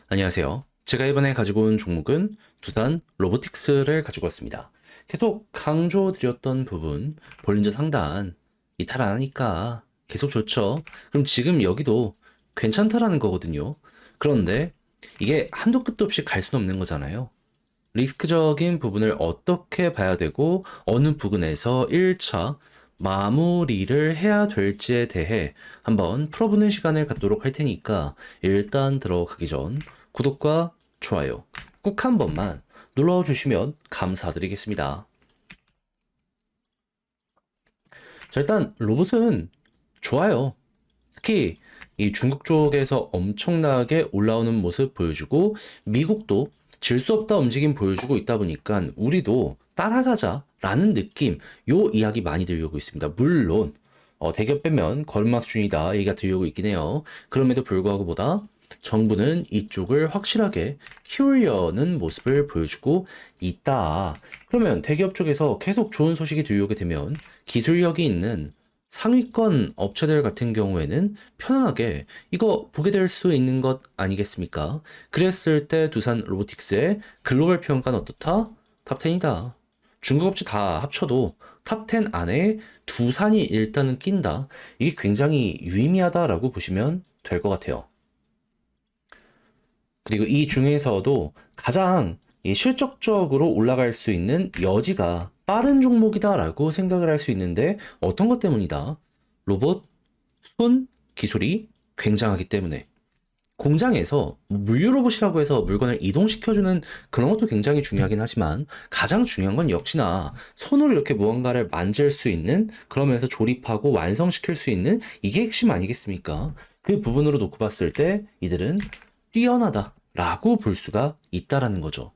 안녕하세요. 제가 이번에 가지고 온 종목은 두산 로보틱스를 가지고 왔습니다. 계속 강조드렸던 부분, 볼린저 상단 이탈 안 하니까 계속 좋죠. 그럼 지금 여기도 괜찮다라는 거거든요. 그런데 이게 한도 끝도 없이 갈 수는 없는 거잖아요. 리스크적인 부분을 어떻게 봐야 되고 어느 부분에서 1차 마무리를 해야 될지에 대해 한번 풀어보는 시간을 갖도록 할 테니까 일단 들어가기 전 구독과 좋아요 꼭 한 번만 눌러주시면 감사드리겠습니다. 자, 일단 로봇은 좋아요. 특히 이 중국 쪽에서 엄청나게 올라오는 모습 보여주고 미국도 질 수 없다 움직임 보여주고 있다 보니까 우리도 따라가자라는 느낌 요 이야기 많이 들려오고 있습니다. 물론 대기업 빼면 걸음마 수준이다 얘기가 들려오고 있긴 해요. 그럼에도 불구하고 보다 정부는 이쪽을 확실하게 키우려는 모습을 보여주고 있다. 그러면 대기업 쪽에서 계속 좋은 소식이 들려오게 되면 기술력이 있는 상위권 업체들 같은 경우에는 편안하게 이거 보게 될 수 있는 것 아니겠습니까? 그랬을 때 두산 로보틱스의 글로벌 평가는 어떻다? 탑 10이다. 중국 업체 다 합쳐도 탑 10 안에 두산이 일단은 낀다. 이게 굉장히 유의미하다라고 보시면 될 것 같아요. 그리고 이 중에서도 가장 이 실적적으로 올라갈 수 있는 여지가 빠른 종목이다라고 생각을 할 수 있는데 어떤 것 때문이다? 로봇, 손 기술이 굉장하기 때문에 공장에서 뭐 물류 로봇이라고 해서 물건을 이동시켜주는 그런 것도 굉장히 중요하긴 하지만 가장 중요한 건 역시나 손으로 이렇게 무언가를 만질 수 있는 그러면서 조립하고 완성시킬 수 있는 이게 핵심 아니겠습니까? 그 부분으로 놓고 봤을 때 이들은 뛰어나다라고 볼 수가 있다라는 거죠.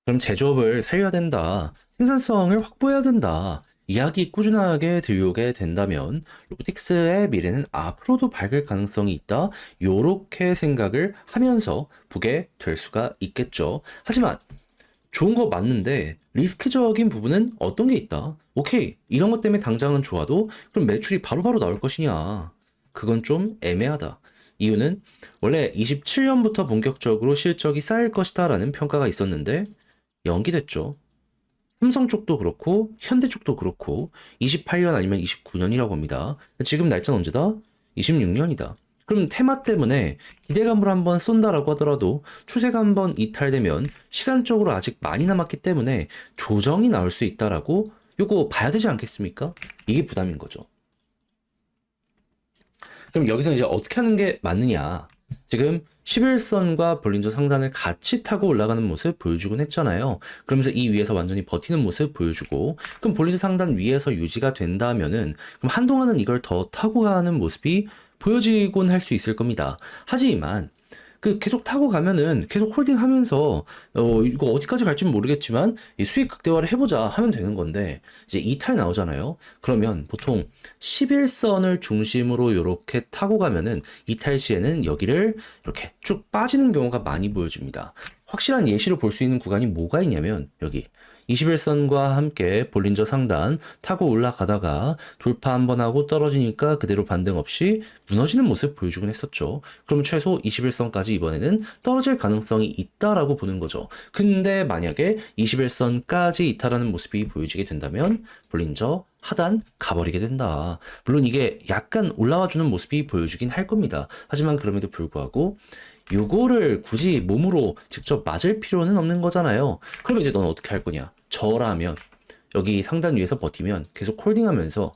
그럼 제조업을 살려야 된다. 생산성을 확보해야 된다. 이야기 꾸준하게 들려오게 된다면 로보틱스의 미래는 앞으로도 밝을 가능성이 있다. 요렇게 생각을 하면서 보게 될 수가 있겠죠. 하지만 좋은 거 맞는데 리스크적인 부분은 어떤 게 있다? 오케이. 이런 것 때문에 당장은 좋아도 그럼 매출이 바로바로 나올 것이냐? 그건 좀 애매하다. 이유는 원래 27년부터 본격적으로 실적이 쌓일 것이다라는 평가가 있었는데 연기됐죠. 삼성 쪽도 그렇고 현대 쪽도 그렇고 28년 아니면 29년이라고 합니다. 지금 날짜는 언제다? 26년이다. 그럼 테마 때문에 기대감을 한번 쏜다라고 하더라도 추세가 한번 이탈되면 시간적으로 아직 많이 남았기 때문에 조정이 나올 수 있다라고 요거 봐야 되지 않겠습니까? 이게 부담인 거죠. 그럼 여기서 이제 어떻게 하는 게 맞느냐? 지금 11선과 볼린저 상단을 같이 타고 올라가는 모습 보여주곤 했잖아요. 그러면서 이 위에서 완전히 버티는 모습 보여주고, 그럼 볼린저 상단 위에서 유지가 된다면은, 그럼 한동안은 이걸 더 타고 가는 모습이 보여지곤 할 수 있을 겁니다. 하지만, 그 계속 타고 가면은 계속 홀딩하면서 이거 어디까지 갈지는 모르겠지만 이 수익 극대화를 해보자 하면 되는 건데 이제 이탈 나오잖아요. 그러면 보통 11선을 중심으로 이렇게 타고 가면은 이탈 시에는 여기를 이렇게 쭉 빠지는 경우가 많이 보여집니다. 확실한 예시로 볼 수 있는 구간이 뭐가 있냐면 여기 21선과 함께 볼린저 상단 타고 올라가다가 돌파 한번 하고 떨어지니까 그대로 반등 없이 무너지는 모습 보여주곤 했었죠. 그럼 최소 21선까지 이번에는 떨어질 가능성이 있다라고 보는 거죠. 근데 만약에 21선까지 이탈하는 모습이 보여지게 된다면 볼린저 하단 가버리게 된다. 물론 이게 약간 올라와주는 모습이 보여주긴 할 겁니다. 하지만 그럼에도 불구하고 요거를 굳이 몸으로 직접 맞을 필요는 없는 거잖아요. 그럼 이제 넌 어떻게 할 거냐? 저라면 여기 상단 위에서 버티면 계속 홀딩하면서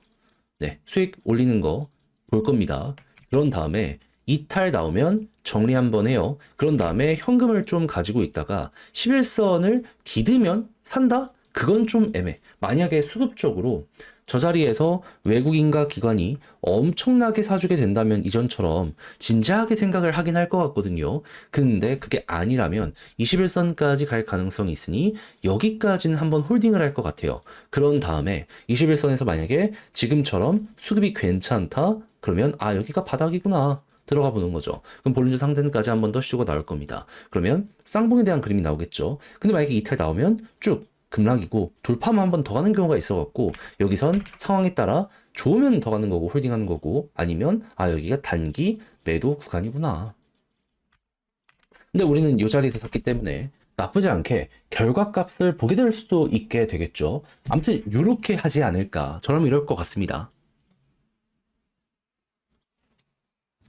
네, 수익 올리는 거 볼 겁니다. 그런 다음에 이탈 나오면 정리 한번 해요. 그런 다음에 현금을 좀 가지고 있다가 11선을 디드면 산다? 그건 좀 애매. 만약에 수급적으로 저 자리에서 외국인과 기관이 엄청나게 사주게 된다면 이전처럼 진지하게 생각을 하긴 할 것 같거든요. 근데 그게 아니라면 21선까지 갈 가능성이 있으니 여기까지는 한번 홀딩을 할 것 같아요. 그런 다음에 21선에서 만약에 지금처럼 수급이 괜찮다? 그러면 아 여기가 바닥이구나. 들어가 보는 거죠. 그럼 볼린저 상단까지 한번 더 쉬고 나올 겁니다. 그러면 쌍봉에 대한 그림이 나오겠죠. 근데 만약에 이탈 나오면 쭉 급락이고 돌파만 한번 더 가는 경우가 있어갖고 여기선 상황에 따라 좋으면 더 가는 거고 홀딩하는 거고 아니면 아 여기가 단기 매도 구간이구나. 근데 우리는 이 자리에서 샀기 때문에 나쁘지 않게 결과값을 보게 될 수도 있게 되겠죠. 아무튼 이렇게 하지 않을까. 저는 이럴 것 같습니다.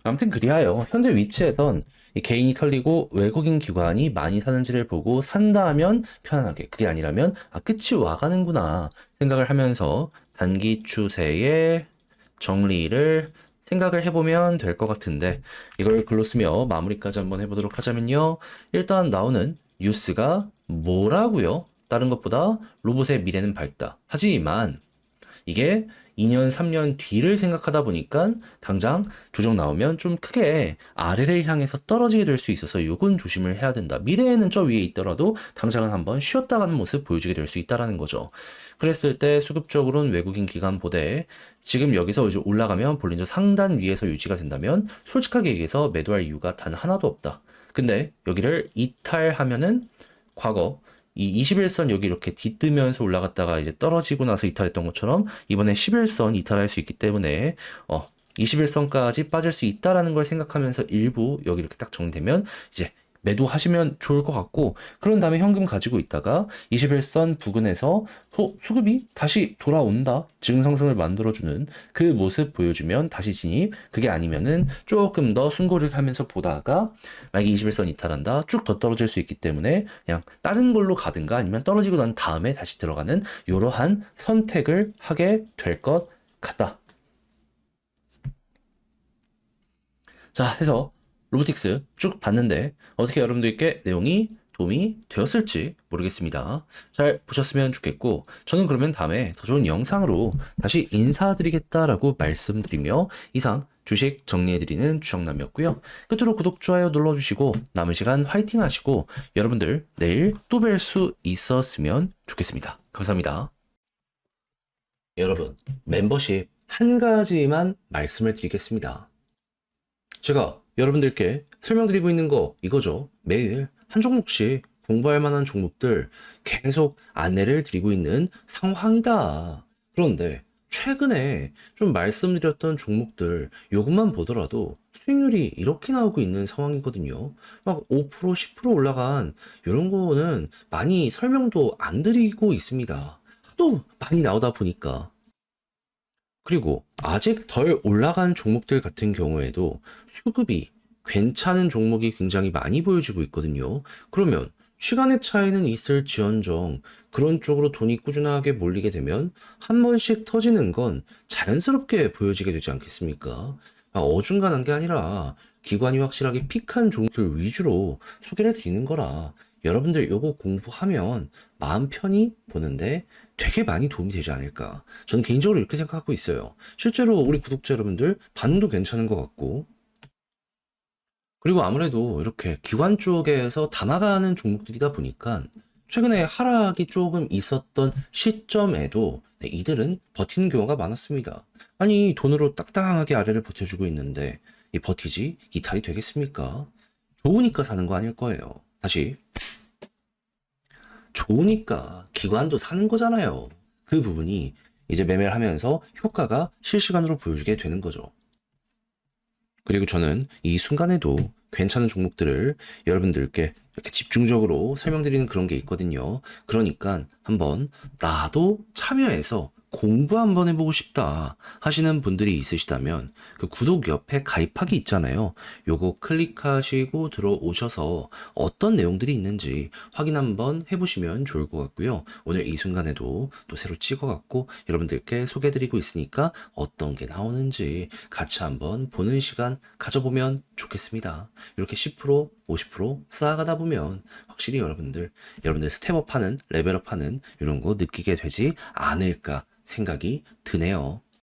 아무튼 그리하여 현재 위치에선 이 개인이 털리고 외국인 기관이 많이 사는지를 보고 산다면 편안하게, 그게 아니라면 끝이 와가는구나 생각을 하면서 단기 추세의 정리를 생각을 해보면 될 것 같은데, 이걸 글로 쓰며 마무리까지 한번 해보도록 하자면요. 일단 나오는 뉴스가 뭐라고요? 다른 것보다 로봇의 미래는 밝다. 하지만 이게 2년, 3년 뒤를 생각하다 보니까 당장 조정 나오면 좀 크게 아래를 향해서 떨어지게 될 수 있어서 요건 조심을 해야 된다. 미래에는 저 위에 있더라도 당장은 한번 쉬었다 가는 모습 보여주게 될 수 있다라는 거죠. 그랬을 때 수급적으로는 외국인 기관 보대 지금 여기서 이제 올라가면 볼린저 상단 위에서 유지가 된다면 솔직하게 얘기해서 매도할 이유가 단 하나도 없다. 근데 여기를 이탈하면은 과거 이 21선 여기 이렇게 뒤뜨면서 올라갔다가 이제 떨어지고 나서 이탈했던 것처럼 이번에 11선 이탈할 수 있기 때문에 21선까지 빠질 수 있다라는 걸 생각하면서 일부 여기 이렇게 딱 정리되면 이제 매도하시면 좋을 것 같고, 그런 다음에 현금 가지고 있다가 21선 부근에서 수급이 다시 돌아온다, 증상성을 만들어주는 그 모습 보여주면 다시 진입, 그게 아니면은 조금 더 숨고를 하면서 보다가 만약에 21선 이탈한다 쭉 더 떨어질 수 있기 때문에 그냥 다른 걸로 가든가 아니면 떨어지고 난 다음에 다시 들어가는 이러한 선택을 하게 될 것 같다. 자, 해서 로보틱스 쭉 봤는데 어떻게 여러분들께 내용이 도움이 되었을지 모르겠습니다. 잘 보셨으면 좋겠고, 저는 그러면 다음에 더 좋은 영상으로 다시 인사드리겠다라고 말씀드리며 이상 주식 정리해드리는 주정남이었고요. 끝으로 구독, 좋아요 눌러주시고 남은 시간 화이팅 하시고 여러분들 내일 또 뵐 수 있었으면 좋겠습니다. 감사합니다. 여러분, 멤버십 한 가지만 말씀을 드리겠습니다. 제가 여러분들께 설명드리고 있는 거 이거죠. 매일 한 종목씩 공부할 만한 종목들 계속 안내를 드리고 있는 상황이다. 그런데 최근에 좀 말씀드렸던 종목들 요것만 보더라도 수익률이 이렇게 나오고 있는 상황이거든요. 막 5%, 10% 올라간 이런 거는 많이 설명도 안 드리고 있습니다. 또 많이 나오다 보니까. 그리고 아직 덜 올라간 종목들 같은 경우에도 수급이 괜찮은 종목이 굉장히 많이 보여지고 있거든요. 그러면 시간의 차이는 있을지언정 그런 쪽으로 돈이 꾸준하게 몰리게 되면 한 번씩 터지는 건 자연스럽게 보여지게 되지 않겠습니까? 어중간한 게 아니라 기관이 확실하게 픽한 종목들 위주로 소개를 드리는 거라 여러분들 요거 공부하면 마음 편히 보는데 되게 많이 도움이 되지 않을까. 저는 개인적으로 이렇게 생각하고 있어요. 실제로 우리 구독자 여러분들 반응도 괜찮은 것 같고, 그리고 아무래도 이렇게 기관 쪽에서 담아가는 종목들이다 보니까 최근에 하락이 조금 있었던 시점에도 이들은 버티는 경우가 많았습니다. 아니, 돈으로 딱딱하게 아래를 버텨주고 있는데 이 버티지 이탈이 되겠습니까? 좋으니까 사는 거 아닐 거예요. 다시 좋으니까 기관도 사는 거잖아요. 그 부분이 이제 매매를 하면서 효과가 실시간으로 보여주게 되는 거죠. 그리고 저는 이 순간에도 괜찮은 종목들을 여러분들께 이렇게 집중적으로 설명드리는 그런 게 있거든요. 그러니까 한번 나도 참여해서 공부 한번 해보고 싶다 하시는 분들이 있으시다면 그 구독 옆에 가입하기 있잖아요. 요거 클릭하시고 들어오셔서 어떤 내용들이 있는지 확인 한번 해보시면 좋을 것 같고요. 오늘 이 순간에도 또 새로 찍어갖고 여러분들께 소개해드리고 있으니까 어떤 게 나오는지 같이 한번 보는 시간 가져보면 좋겠습니다. 이렇게 10%, 50% 쌓아가다 보면 확실히 여러분들 스텝업하는, 레벨업하는 이런 거 느끼게 되지 않을까 생각이 드네요.